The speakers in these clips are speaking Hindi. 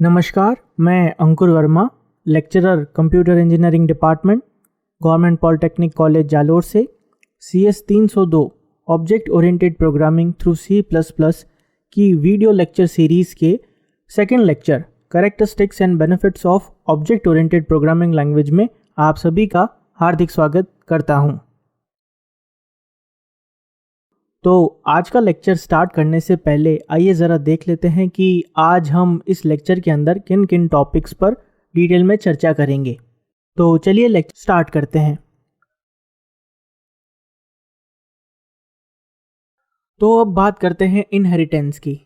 नमस्कार, मैं Ankur Verma, lecturer computer engineering department, government polytechnic college Jalore से CS 302 object oriented programming through C++ की वीडियो लेक्चर सीरीज़ के second lecture characteristics and benefits of object oriented programming language में आप सभी का हार्दिक स्वागत करता हूं। तो आज का लेक्चर स्टार्ट करने से पहले आइए ज़रा देख लेते हैं कि आज हम इस लेक्चर के अंदर किन किन टॉपिक्स पर डिटेल में चर्चा करेंगे। तो चलिए लेक्चर स्टार्ट करते हैं। तो अब बात करते हैं इनहेरिटेंस की।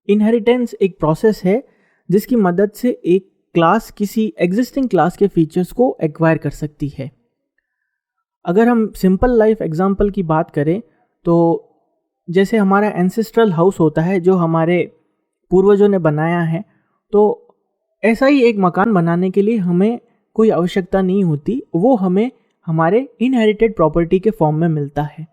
इनहेरिटेंस एक प्रोसेस है जिसकी मदद से एक क्लास किसी एग्जिस्टिंग क्लास के फीचर्स को एक्वायर कर सकती है। अगर हम सिंपल लाइफ एग्जांपल की बात करें तो जैसे हमारा एंसेस्ट्रल हाउस होता है जो हमारे पूर्वजों ने बनाया है, तो ऐसा ही एक मकान बनाने के लिए हमें कोई आवश्यकता नहीं होती, वो हमें हमारे इनहेरिटेड प्रॉपर्टी के फॉर्म में मिलता है।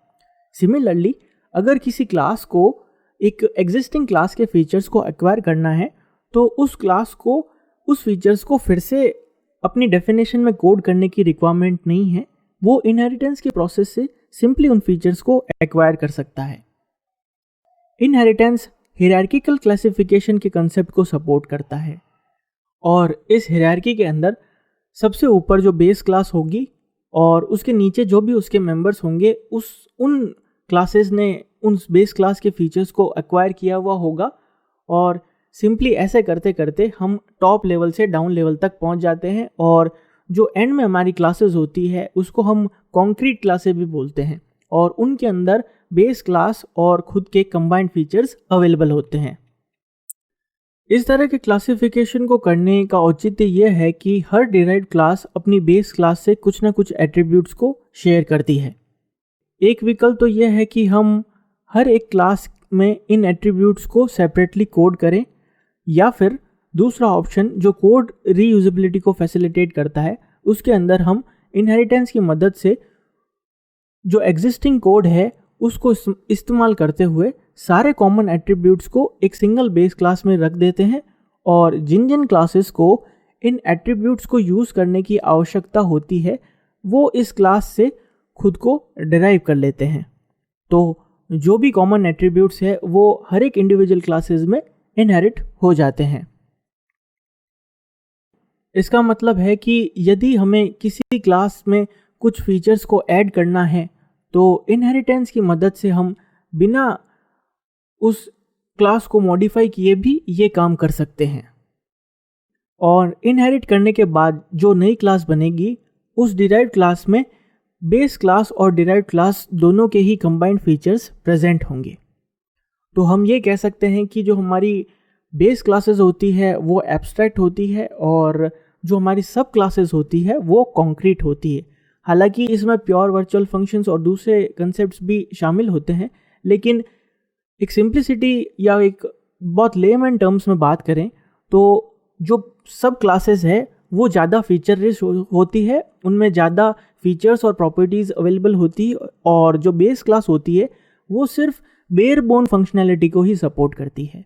सिमिलरली अगर किसी क्लास को एक एग्जिस्टिंग क्लास के फीचर्स को एक्वायर करना है तो उस क्लास को उस फीचर्स को फिर से अपनी डेफिनेशन में कोड करने की रिक्वायरमेंट नहीं है, वो इनहेरिटेंस के प्रोसेस से सिंपली उन फीचर्स को एक्वायर कर सकता है। इनहेरिटेंस हायरार्किकल क्लासिफिकेशन के कंसेप्ट को सपोर्ट करता है और इस हायरार्की के अंदर सबसे ऊपर जो बेस क्लास होगी और उसके नीचे जो भी उसके मेंबर्स होंगे उन क्लासेस ने उन बेस क्लास के फीचर्स को एक्वायर किया हुआ होगा और सिंपली ऐसे करते करते हम टॉप लेवल से डाउन लेवल तक पहुंच जाते हैं और जो एंड में हमारी क्लासेस होती है उसको हम कॉन्क्रीट क्लासेस भी बोलते हैं और उनके अंदर बेस क्लास और खुद के कंबाइंड फीचर्स अवेलेबल होते हैं। इस तरह के क्लासिफिकेशन को करने का औचित्य यह है कि हर डिराइव्ड क्लास अपनी बेस क्लास से कुछ ना कुछ एट्रीब्यूट्स को शेयर करती है। एक विकल्प तो यह है कि हम हर एक क्लास में इन एट्रीब्यूट्स को सेपरेटली कोड करें, या फिर दूसरा ऑप्शन जो कोड रीयूजेबिलिटी को फैसिलिटेट करता है उसके अंदर हम इनहेरिटेंस की मदद से जो एग्जिस्टिंग कोड है उसको इस्तेमाल करते हुए सारे कॉमन एट्रीब्यूट्स को एक सिंगल बेस क्लास में रख देते हैं और जिन जिन क्लासेस को इन एट्रीब्यूट्स को यूज़ करने की आवश्यकता होती है वो इस क्लास से खुद को डिराइव कर लेते हैं। तो जो भी कॉमन एट्रीब्यूट्स है वो हर एक इंडिविजुअल क्लासेस में इनहेरिट हो जाते हैं। इसका मतलब है कि यदि हमें किसी क्लास में कुछ फीचर्स को ऐड करना है तो इनहेरिटेंस की मदद से हम बिना उस क्लास को मॉडिफाई किए भी ये काम कर सकते हैं। और इनहेरिट करने के बाद जो नई क्लास बनेगी उस डिराइव्ड क्लास में बेस क्लास और डिराइव्ड क्लास दोनों के ही कंबाइंड फीचर्स प्रेजेंट होंगे। तो हम ये कह सकते हैं कि जो हमारी बेस क्लासेस होती है वो एब्स्ट्रैक्ट होती है और जो हमारी सब क्लासेस होती है वो कॉन्क्रीट होती है। हालांकि इसमें प्योर वर्चुअल फंक्शंस और दूसरे कंसेप्ट्स भी शामिल होते हैं, लेकिन एक सिंप्लिसिटी या एक बहुत लेमैन टर्म्स में बात करें तो जो सब क्लासेस है वो ज़्यादा फीचर रिच होती है, उनमें ज़्यादा फीचर्स और प्रॉपर्टीज़ अवेलेबल होती है और जो बेस क्लास होती है वो सिर्फ बेयर बोन फंक्शनैलिटी को ही सपोर्ट करती है।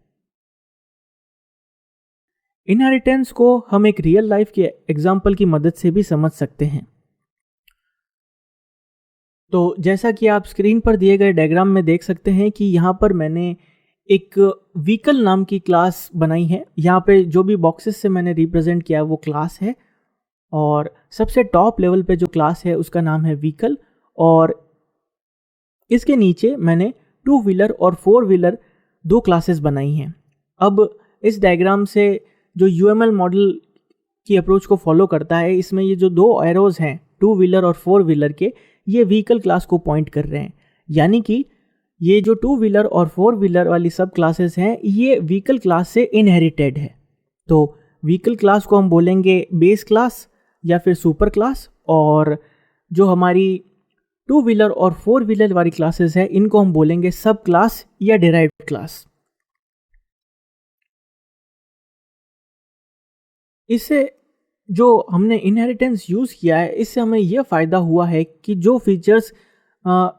इनहेरिटेंस को हम एक रियल लाइफ के एग्जाम्पल की मदद से भी समझ सकते हैं। तो जैसा कि आप स्क्रीन पर दिए गए डायग्राम में देख सकते हैं कि यहाँ पर मैंने एक व्हीकल नाम की क्लास बनाई है। यहाँ पे जो भी बॉक्सेस से मैंने रिप्रेजेंट किया है वो क्लास है और सबसे टॉप लेवल पे जो क्लास है उसका नाम है व्हीकल और इसके नीचे मैंने 2 व्हीलर और 4 व्हीलर 2 क्लासेस बनाई हैं। अब इस डायग्राम से जो UML मॉडल की अप्रोच को फॉलो करता है, इसमें ये जो 2 एरोज हैं 2 व्हीलर और 4 व्हीलर के, ये व्हीकल क्लास को पॉइंट कर रहे हैं। यानी कि ये जो 2 व्हीलर और 4 व्हीलर वाली सब क्लासेस हैं ये व्हीकल क्लास से इनहेरिटेड है। तो व्हीकल क्लास को हम बोलेंगे बेस क्लास या फिर सुपर क्लास, और जो हमारी 2 व्हीलर और 4 व्हीलर वाली क्लासेस है इनको हम बोलेंगे सब क्लास या डिराइव्ड क्लास। इससे जो हमने इनहेरिटेंस यूज़ किया है इससे हमें यह फ़ायदा हुआ है कि जो फीचर्स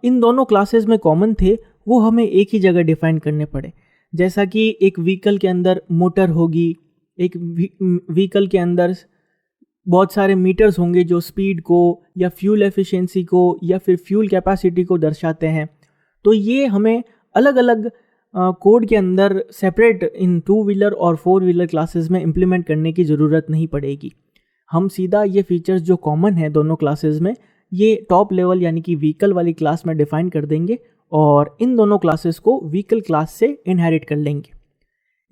इन दोनों क्लासेस में कॉमन थे वो हमें एक ही जगह डिफाइन करने पड़े। जैसा कि एक व्हीकल के अंदर मोटर होगी, एक व्हीकल के अंदर बहुत सारे मीटर्स होंगे जो स्पीड को या फ्यूल एफिशिएंसी को या फिर फ्यूल कैपेसिटी को दर्शाते हैं। तो ये हमें अलग अलग कोड के अंदर सेपरेट इन 2 व्हीलर और 4 व्हीलर क्लासेस में इम्प्लीमेंट करने की ज़रूरत नहीं पड़ेगी। हम सीधा ये फीचर्स जो कॉमन है दोनों क्लासेस में, ये टॉप लेवल यानी कि व्हीकल वाली क्लास में डिफाइन कर देंगे और इन दोनों क्लासेस को व्हीकल क्लास से इनहेरिट कर लेंगे।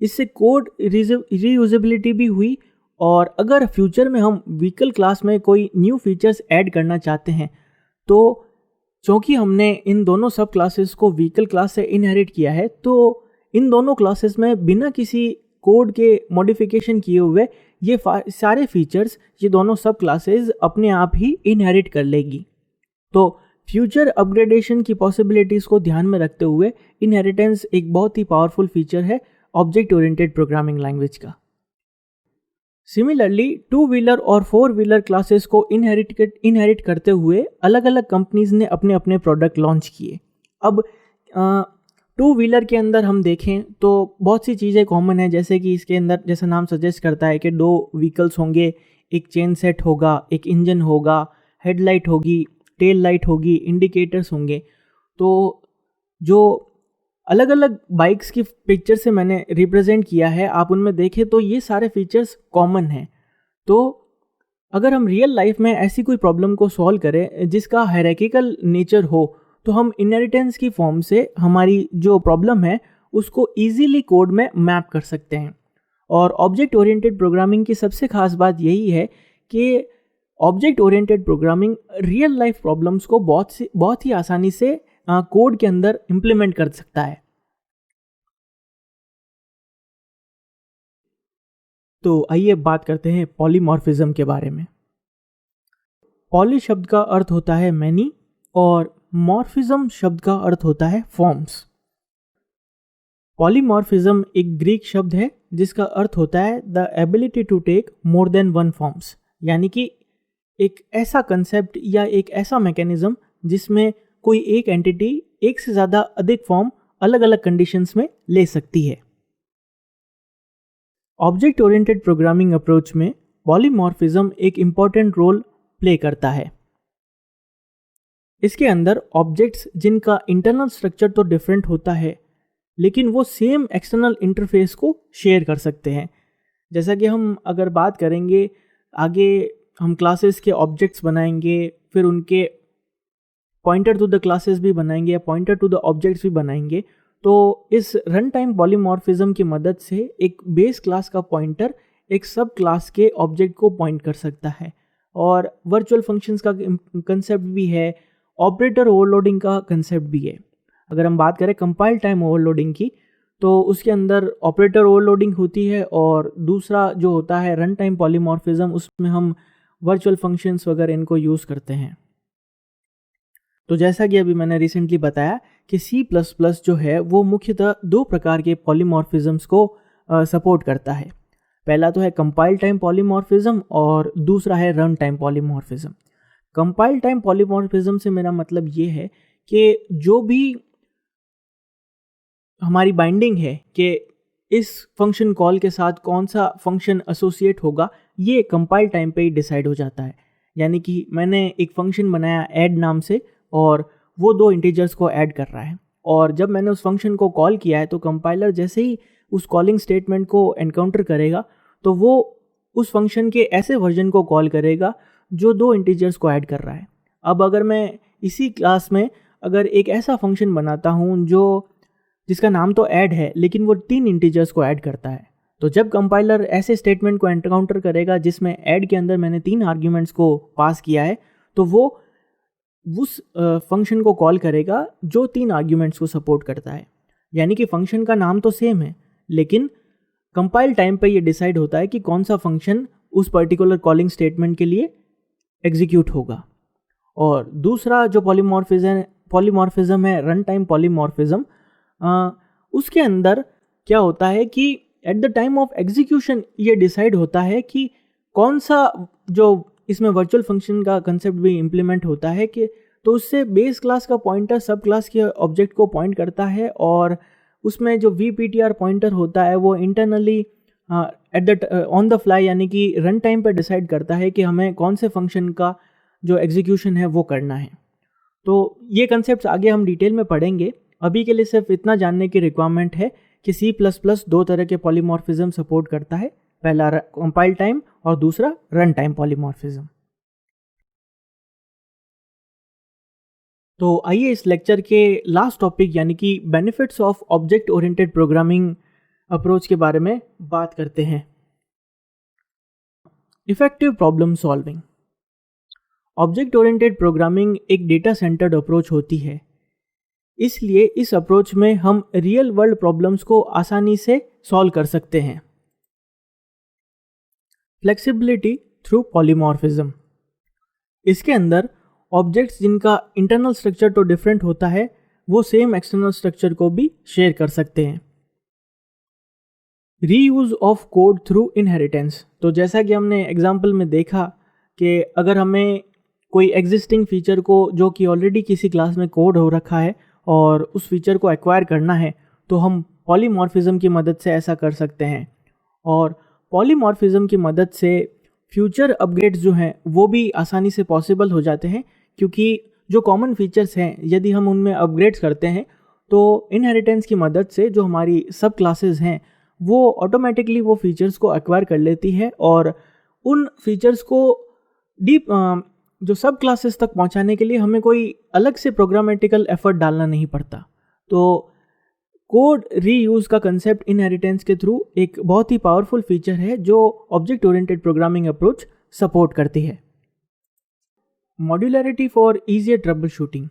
इससे कोड रीयूजेबिलिटी भी हुई, और अगर फ्यूचर में हम व्हीकल क्लास में कोई न्यू फीचर्स ऐड करना चाहते हैं तो क्योंकि हमने इन दोनों सब क्लासेस को व्हीकल क्लास से इनहेरिट किया है, तो इन दोनों क्लासेस में बिना किसी कोड के मॉडिफिकेशन किए हुए ये सारे फीचर्स ये दोनों सब क्लासेस अपने आप ही इनहेरिट कर लेगी। तो फ्यूचर अपग्रेडेशन की पॉसिबिलिटीज़ को ध्यान में रखते हुए इनहेरिटेंस एक बहुत ही पावरफुल फीचर है ऑब्जेक्ट ओरिएंटेड प्रोग्रामिंग लैंग्वेज का। सिमिलरली 2 व्हीलर और 4 व्हीलर क्लासेस को इनहेरिट करते हुए अलग अलग कंपनीज ने अपने अपने प्रोडक्ट लॉन्च किए। अब 2 व्हीलर के अंदर हम देखें तो बहुत सी चीज़ें कॉमन है, जैसे कि इसके अंदर जैसा नाम सजेस्ट करता है कि 2 व्हीकल्स होंगे, एक चेन सेट होगा, एक इंजन होगा, हेडलाइट होगी, टेल लाइट होगी, इंडिकेटर्स होंगे। तो जो अलग अलग बाइक्स की पिक्चर से मैंने रिप्रेजेंट किया है, आप उनमें देखें तो ये सारे फीचर्स कॉमन हैं। तो अगर हम रियल लाइफ में ऐसी कोई प्रॉब्लम को सॉल्व करें जिसका हायरार्किकल नेचर हो, तो हम इनहेरिटेंस की फॉर्म से हमारी जो प्रॉब्लम है उसको ईजीली कोड में मैप कर सकते हैं। और ऑब्जेक्ट ओरिएंटेड प्रोग्रामिंग की सबसे खास बात यही है कि object oriented programming real life problems को बहुत ही आसानी से कोड के अंदर इम्प्लीमेंट कर सकता है। तो आइए बात करते हैं पॉलीमॉर्फिज्म के बारे में। पॉली शब्द का अर्थ होता है मैनी और मॉर्फिज्म शब्द का अर्थ होता है फॉर्म्स। पॉलीमॉर्फिज्म एक ग्रीक शब्द है जिसका अर्थ होता है the ability to take more than one forms, यानी कि एक ऐसा कंसेप्ट या एक ऐसा मैकेनिज्म जिसमें कोई एक एंटिटी एक से ज़्यादा अधिक फॉर्म अलग अलग कंडीशंस में ले सकती है। ऑब्जेक्ट ओरिएंटेड प्रोग्रामिंग अप्रोच में पॉलीमॉर्फिज्म एक इम्पॉर्टेंट रोल प्ले करता है। इसके अंदर ऑब्जेक्ट्स जिनका इंटरनल स्ट्रक्चर तो डिफरेंट होता है लेकिन वो सेम एक्सटर्नल इंटरफेस को शेयर कर सकते हैं। जैसा कि हम अगर बात करेंगे आगे, हम क्लासेस के ऑब्जेक्ट्स बनाएंगे, फिर उनके पॉइंटर टू द क्लासेस भी बनाएंगे या पॉइंटर टू द ऑब्जेक्ट्स भी बनाएंगे। तो इस रन टाइम पॉलीमॉर्फिज्म की मदद से एक बेस क्लास का पॉइंटर एक सब क्लास के ऑब्जेक्ट को पॉइंट कर सकता है। और वर्चुअल फंक्शंस का कंसेप्ट भी है, ऑपरेटर ओवरलोडिंग का कंसेप्ट भी है। अगर हम बात करें कंपाइल टाइम ओवरलोडिंग की, तो उसके अंदर ऑपरेटर ओवरलोडिंग होती है, और दूसरा जो होता है रन टाइम पॉलीमॉर्फिज्म, उसमें हम वर्चुअल फंक्शंस वगैरह इनको यूज़ करते हैं। तो जैसा कि अभी मैंने रिसेंटली बताया कि C++ जो है वो मुख्यतः 2 प्रकार के पॉलीमॉर्फिज्म्स को सपोर्ट करता है। पहला तो है कंपाइल टाइम पॉलीमॉर्फिज्म और दूसरा है run time polymorphism. Compile time polymorphism से मेरा मतलब ये है कि जो भी हमारी बाइंडिंग है कि इस फंक्शन कॉल के साथ कौन सा फंक्शन एसोसिएट होगा, ये कंपाइल टाइम पे ही डिसाइड हो जाता है। यानी कि मैंने एक फंक्शन बनाया ऐड नाम से और वो 2 इंटीजर्स को ऐड कर रहा है, और जब मैंने उस फंक्शन को कॉल किया है तो कंपाइलर जैसे ही उस कॉलिंग स्टेटमेंट को एनकाउंटर करेगा तो वो उस फंक्शन के ऐसे वर्जन को कॉल करेगा जो 2 इंटीजर्स को ऐड कर रहा है। अब अगर मैं इसी क्लास में अगर एक ऐसा फंक्शन बनाता हूँ जिसका नाम तो ऐड है लेकिन वो 3 इंटीजर्स को ऐड करता है, तो जब कंपाइलर ऐसे स्टेटमेंट को एनकाउंटर करेगा जिसमें ऐड के अंदर मैंने 3 आर्ग्यूमेंट्स को पास किया है, तो वो उस फंक्शन को कॉल करेगा जो 3 आर्ग्यूमेंट्स को सपोर्ट करता है। यानी कि फंक्शन का नाम तो सेम है लेकिन कंपाइल टाइम पे ये डिसाइड होता है कि कौन सा फंक्शन उस पर्टिकुलर कॉलिंग स्टेटमेंट के लिए एग्जीक्यूट होगा। और दूसरा जो पॉलीमॉर्फिज्म है रन टाइम पॉलीमॉर्फिज्म, उसके अंदर क्या होता है कि at the time of execution ये डिसाइड होता है कि कौन सा, जो इसमें वर्चुअल फंक्शन का कंसेप्ट भी इम्प्लीमेंट होता है कि तो उससे बेस क्लास का पॉइंटर सब क्लास के ऑब्जेक्ट को पॉइंट करता है और उसमें जो VPTR पॉइंटर होता है वो इंटरनली ऑन द फ्लाई यानी कि रन टाइम पर डिसाइड करता है कि हमें कौन से फंक्शन का जो एग्जीक्यूशन है वो करना है। तो ये कंसेप्ट आगे हम डिटेल में पढ़ेंगे। अभी के लिए सिर्फ इतना जानने की रिक्वायरमेंट है कि C++ दो तरह के पॉलीमॉर्फिज्म सपोर्ट करता है, पहला कंपाइल टाइम और दूसरा रन टाइम पॉलीमॉर्फिज्म। तो आइए इस लेक्चर के लास्ट टॉपिक यानी कि benefits of object oriented programming approach के बारे में बात करते हैं। Effective problem solving. Object oriented programming एक डेटा सेंटर्ड अप्रोच होती है, इसलिए इस अप्रोच में हम रियल वर्ल्ड प्रॉब्लम्स को आसानी से सॉल्व कर सकते हैं। Flexibility through polymorphism. इसके अंदर ऑब्जेक्ट्स जिनका इंटरनल स्ट्रक्चर तो डिफरेंट होता है वो सेम एक्सटर्नल स्ट्रक्चर को भी शेयर कर सकते हैं। Reuse of code through inheritance. तो जैसा कि हमने एग्जाम्पल में देखा कि अगर हमें कोई एग्जिस्टिंग फीचर को जो कि ऑलरेडी किसी क्लास में कोड हो रखा है और उस फीचर को एक्वायर करना है तो हम पॉलीमॉर्फिज्म की मदद से ऐसा कर सकते हैं। और पॉलीमॉर्फिज्म की मदद से फ्यूचर अपग्रेड्स जो हैं वो भी आसानी से पॉसिबल हो जाते हैं, क्योंकि जो कॉमन फीचर्स हैं यदि हम उनमें अपग्रेड्स करते हैं तो इनहेरिटेंस की मदद से जो हमारी सब क्लासेस हैं वो ऑटोमेटिकली वो फीचर्स को एक्वायर कर लेती है और उन फीचर्स को डीप जो सब क्लासेस तक पहुंचाने के लिए हमें कोई अलग से प्रोग्रामेटिकल एफर्ट डालना नहीं पड़ता। तो कोड रीयूज का कंसेप्ट इनहेरिटेंस के थ्रू एक बहुत ही पावरफुल फीचर है जो object oriented programming approach support करती है। Modularity for easier trouble shooting.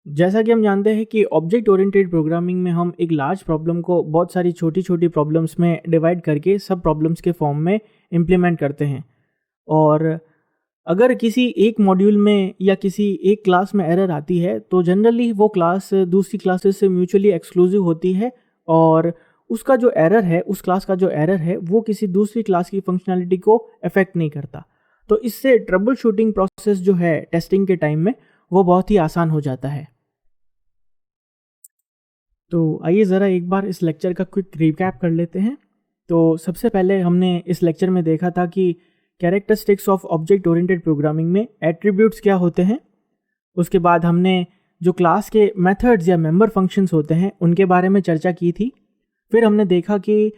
जैसा कि हम जानते हैं कि ऑब्जेक्ट ओरिएंटेड प्रोग्रामिंग में हम एक लार्ज प्रॉब्लम को बहुत सारी छोटी छोटी प्रॉब्लम्स में डिवाइड करके सब प्रॉब्लम्स के फॉर्म में इम्प्लीमेंट करते हैं। और अगर किसी एक मॉड्यूल में या किसी एक क्लास में एरर आती है तो जनरली वो क्लास दूसरी क्लासेस से म्यूचुअली एक्सक्लूसिव होती है और उसका जो एरर है, उस क्लास का जो एरर है वो किसी दूसरी क्लास की फंक्शनैलिटी को अफेक्ट नहीं करता। तो इससे ट्रबल शूटिंग प्रोसेस जो है टेस्टिंग के टाइम में वो बहुत ही आसान हो जाता है। तो आइए ज़रा एक बार इस लेक्चर का क्विक रिकैप कर लेते हैं। तो सबसे पहले हमने इस लेक्चर में देखा था कि characteristics of object oriented programming में एट्रीब्यूट्स क्या होते हैं। उसके बाद हमने जो क्लास के मेथड्स या मेंबर फंक्शंस होते हैं उनके बारे में चर्चा की थी। फिर हमने देखा कि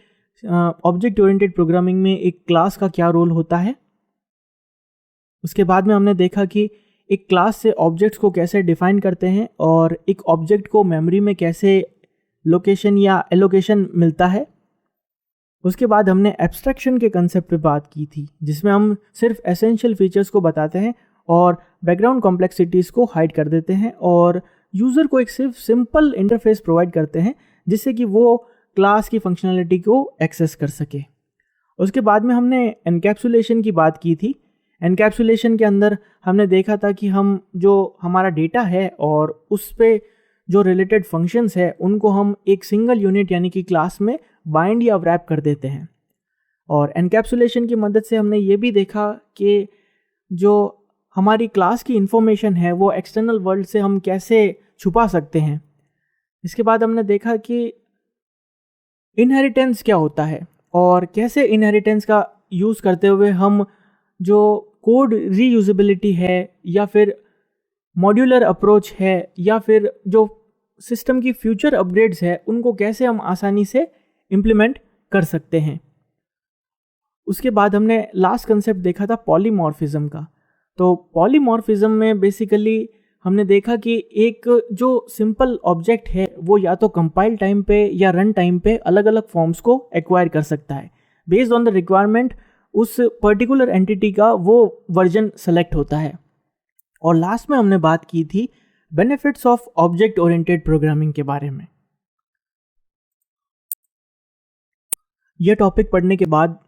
ऑब्जेक्ट ओरिएंटेड प्रोग्रामिंग में एक क्लास का क्या रोल होता है। उसके बाद में हमने देखा कि एक क्लास से ऑब्जेक्ट्स को कैसे डिफाइन करते हैं और एक ऑब्जेक्ट को मेमोरी में कैसे लोकेशन या एलोकेशन मिलता है। उसके बाद हमने एब्स्ट्रैक्शन के कंसेप्ट पे बात की थी, जिसमें हम सिर्फ एसेंशियल फीचर्स को बताते हैं और बैकग्राउंड कॉम्प्लेक्सिटीज़ को हाइड कर देते हैं और यूज़र को एक सिर्फ सिंपल इंटरफेस प्रोवाइड करते हैं जिससे कि वो क्लास की फंक्शनैलिटी को एक्सेस कर सके। उसके बाद में हमने एनकैप्सुलेशन की बात की थी। एनकैप्सुलेशन के अंदर हमने देखा था कि हम जो हमारा डेटा है और उस पे जो रिलेटेड फंक्शंस है उनको हम एक सिंगल यूनिट यानी कि क्लास में बाइंड या रैप कर देते हैं। और एनकैप्सुलेशन की मदद से हमने ये भी देखा कि जो हमारी क्लास की इंफॉर्मेशन है वो एक्सटर्नल वर्ल्ड से हम कैसे छुपा सकते हैं। इसके बाद हमने देखा कि इनहेरिटेंस क्या होता है और कैसे इनहेरिटेंस का यूज़ करते हुए हम जो कोड रीयूजेबिलिटी है या फिर मॉड्यूलर अप्रोच है या फिर जो सिस्टम की फ्यूचर अपग्रेड्स है उनको कैसे हम आसानी से इम्प्लीमेंट कर सकते हैं। उसके बाद हमने लास्ट कंसेप्ट देखा था पॉलीमॉर्फिज्म का। तो पॉलीमॉर्फिज्म में बेसिकली हमने देखा कि एक जो सिंपल ऑब्जेक्ट है वो या तो कंपाइल टाइम पे या रन टाइम पे अलग अलग फॉर्म्स को एक्वायर कर सकता है। बेस्ड ऑन द रिक्वायरमेंट उस पर्टिकुलर एंटिटी का वो वर्जन सेलेक्ट होता है। और लास्ट में हमने बात की थी benefits of object oriented programming के बारे में। यह टॉपिक पढ़ने के बाद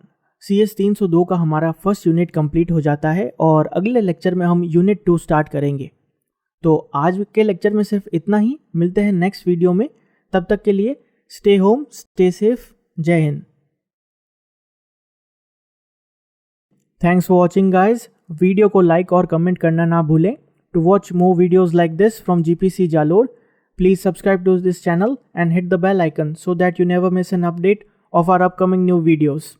CS 302 का हमारा फर्स्ट यूनिट कंप्लीट हो जाता है और अगले लेक्चर में हम यूनिट 2 स्टार्ट करेंगे। तो आज के लेक्चर में सिर्फ इतना ही। मिलते हैं नेक्स्ट वीडियो में। तब तक के लिए stay home, stay safe. Jai Hind. Thanks for watching guys. Video को लाइक और कमेंट करना ना भूलें। To watch more videos like this from GPC Jalore, please subscribe to this channel and hit the bell icon so that you never miss an update of our upcoming new videos.